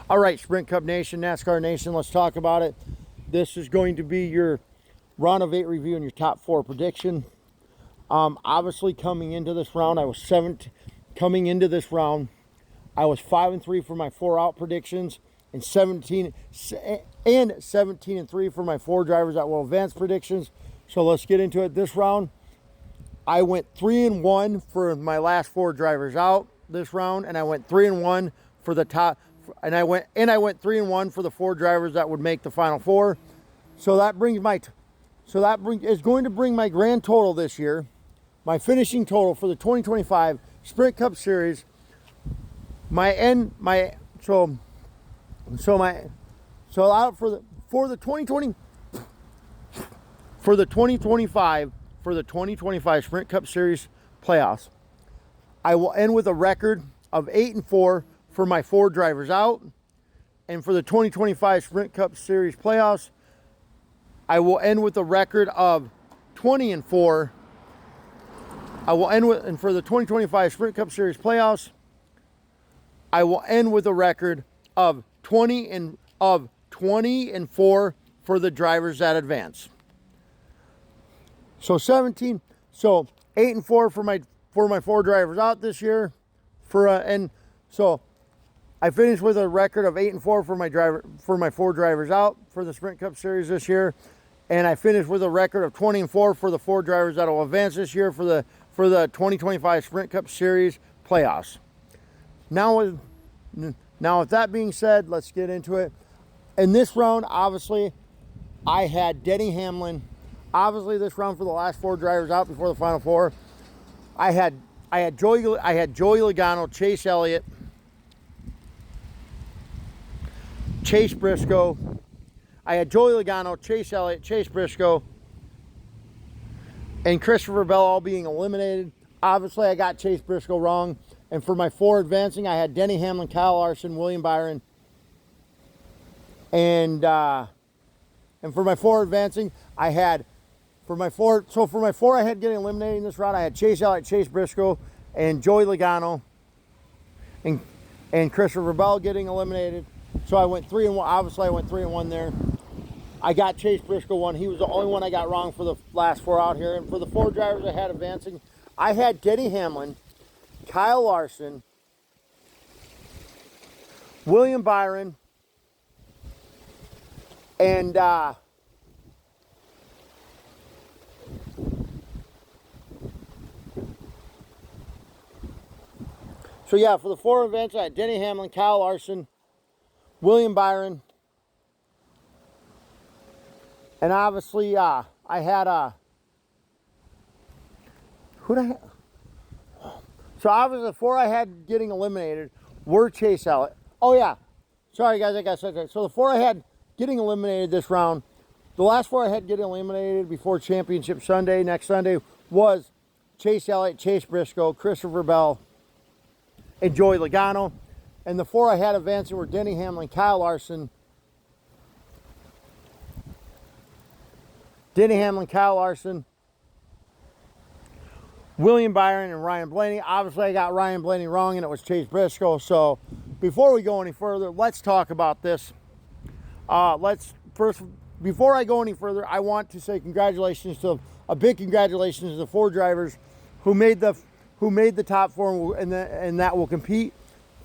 All right, Sprint Cup Nation, NASCAR Nation, let's talk about it. This is going to be your round of 8 review and your top 4 prediction. Obviously, coming into this round, I was 5-3 for my 4 out predictions, and 17 and 3 for my 4 drivers that will advance predictions. So let's get into it. This round, I went 3-1 for my last 4 drivers out this round, and I went 3-1 for the top. And I went 3-1 for the 4 drivers that would make the final 4. So that is going to bring my grand total this year, my finishing total for the 2025 Sprint Cup Series. For the 2025 Sprint Cup Series playoffs, I will end with a record of 8-4 for my 4 drivers out. And for the 2025 Sprint Cup Series playoffs, I will end with a record of 20-4. And for the 2025 Sprint Cup Series playoffs, I will end with a record of 20-4 for the drivers that advance. So 8-4 for my 4 drivers out this year. So I finished with a record of 8-4 for my 4 drivers out for the Sprint Cup Series this year, and I finished with a record of 20-4 for the 4 drivers that will advance this year for the 2025 Sprint Cup Series playoffs. Now with that being said, let's get into it. In this round, obviously, I had Denny Hamlin. Obviously, this round for the last 4 drivers out before the final 4, I had Joey Logano, Chase Elliott, Chase Briscoe. I had Joey Logano, Chase Elliott, Chase Briscoe, and Christopher Bell all being eliminated. Obviously, I got Chase Briscoe wrong. And for my 4 advancing, I had Denny Hamlin, Kyle Larson, William Byron. And for my 4 advancing, I had I had getting eliminated in this round, I had Chase Elliott, Chase Briscoe, and Joey Logano, and Christopher Bell getting eliminated. So I went 3-1. Obviously, I went 3-1 there. I got Chase Briscoe 1. He was the only one I got wrong for the last 4 out here. And for the 4 drivers I had advancing, I had Denny Hamlin, Kyle Larson, William Byron, and so yeah, for the 4 events, I had Denny Hamlin, Kyle Larson, William Byron, and obviously I had who did I have? So obviously the 4 I had getting eliminated were Chase Elliott. Oh yeah, sorry guys, I got sidetracked. So the 4 I had getting eliminated this round, the last 4 I had getting eliminated before Championship Sunday, next Sunday, was Chase Elliott, Chase Briscoe, Christopher Bell, and Joey Logano. And the 4 I had advancing were Denny Hamlin, Kyle Larson, William Byron, and Ryan Blaney. Obviously, I got Ryan Blaney wrong, and it was Chase Briscoe. So before we go any further, let's talk about this. Before I go any further, I want to say a big congratulations to the 4 drivers who made the top 4 and that will compete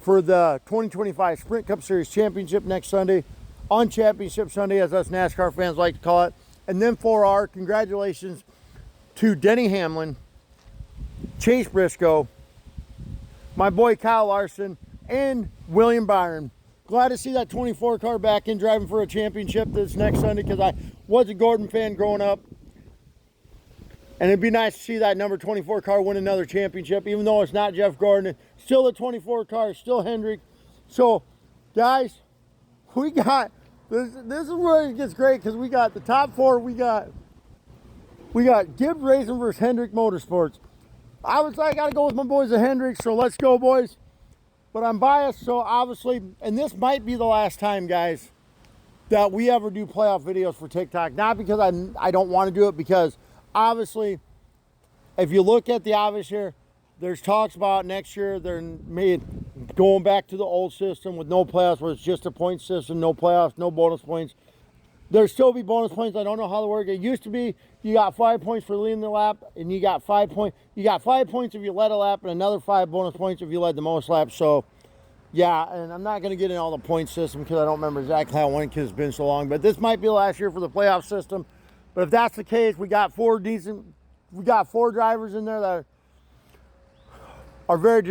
for the 2025 Sprint Cup Series Championship next Sunday, on Championship Sunday, as us NASCAR fans like to call it. And then for our congratulations to Denny Hamlin, Chase Briscoe, my boy Kyle Larson, and William Byron. Glad to see that 24 car back in driving for a championship this next Sunday, because I was a Gordon fan growing up. And it'd be nice to see that number 24 car win another championship, even though it's not Jeff Gordon. Still the 24 car, still Hendrick. So, guys, we got, this is where it gets great, because we got the top 4. We got Gibbs Racing versus Hendrick Motorsports. I got to go with my boys at Hendrick, so let's go, boys. But I'm biased, so obviously, and this might be the last time, guys, that we ever do playoff videos for TikTok. Not because I don't want to do it, because obviously, if you look at the obvious here, There's talks about next year they're going back to the old system with no playoffs, where it's just a point system, no playoffs, no bonus points. There'll still be bonus points. I don't know how they work. It used to be you got 5 points for leading the lap, and you got 5 points. You got 5 points if you led a lap, and another 5 bonus points if you led the most laps. So, yeah, and I'm not going to get into all the point system because I don't remember exactly how it went because it's been so long. But this might be the last year for the playoff system. But if that's the case, we got 4 drivers in there that are very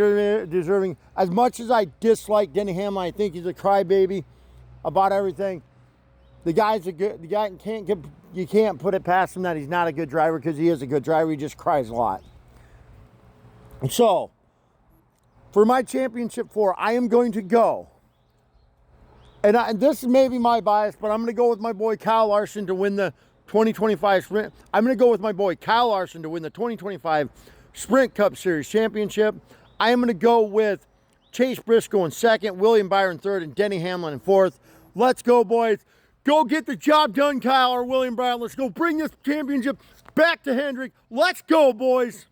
deserving. As much as I dislike Denny Hamlin, I think he's a crybaby about everything. The guy's a good. The guy you can't put it past him that he's not a good driver, because he is a good driver. He just cries a lot. So, for my championship 4, I am going to go. And this is maybe my bias, but I'm going to go with my boy Kyle Larson to win the 2025 sprint. I'm going to go with my boy Kyle Larson to win the 2025 Sprint Cup Series Championship. I am going to go with Chase Briscoe in 2nd, William Byron 3rd, and Denny Hamlin in 4th. Let's go, boys. Go get the job done, Kyle or William Byron. Let's go bring this championship back to Hendrick. Let's go, boys.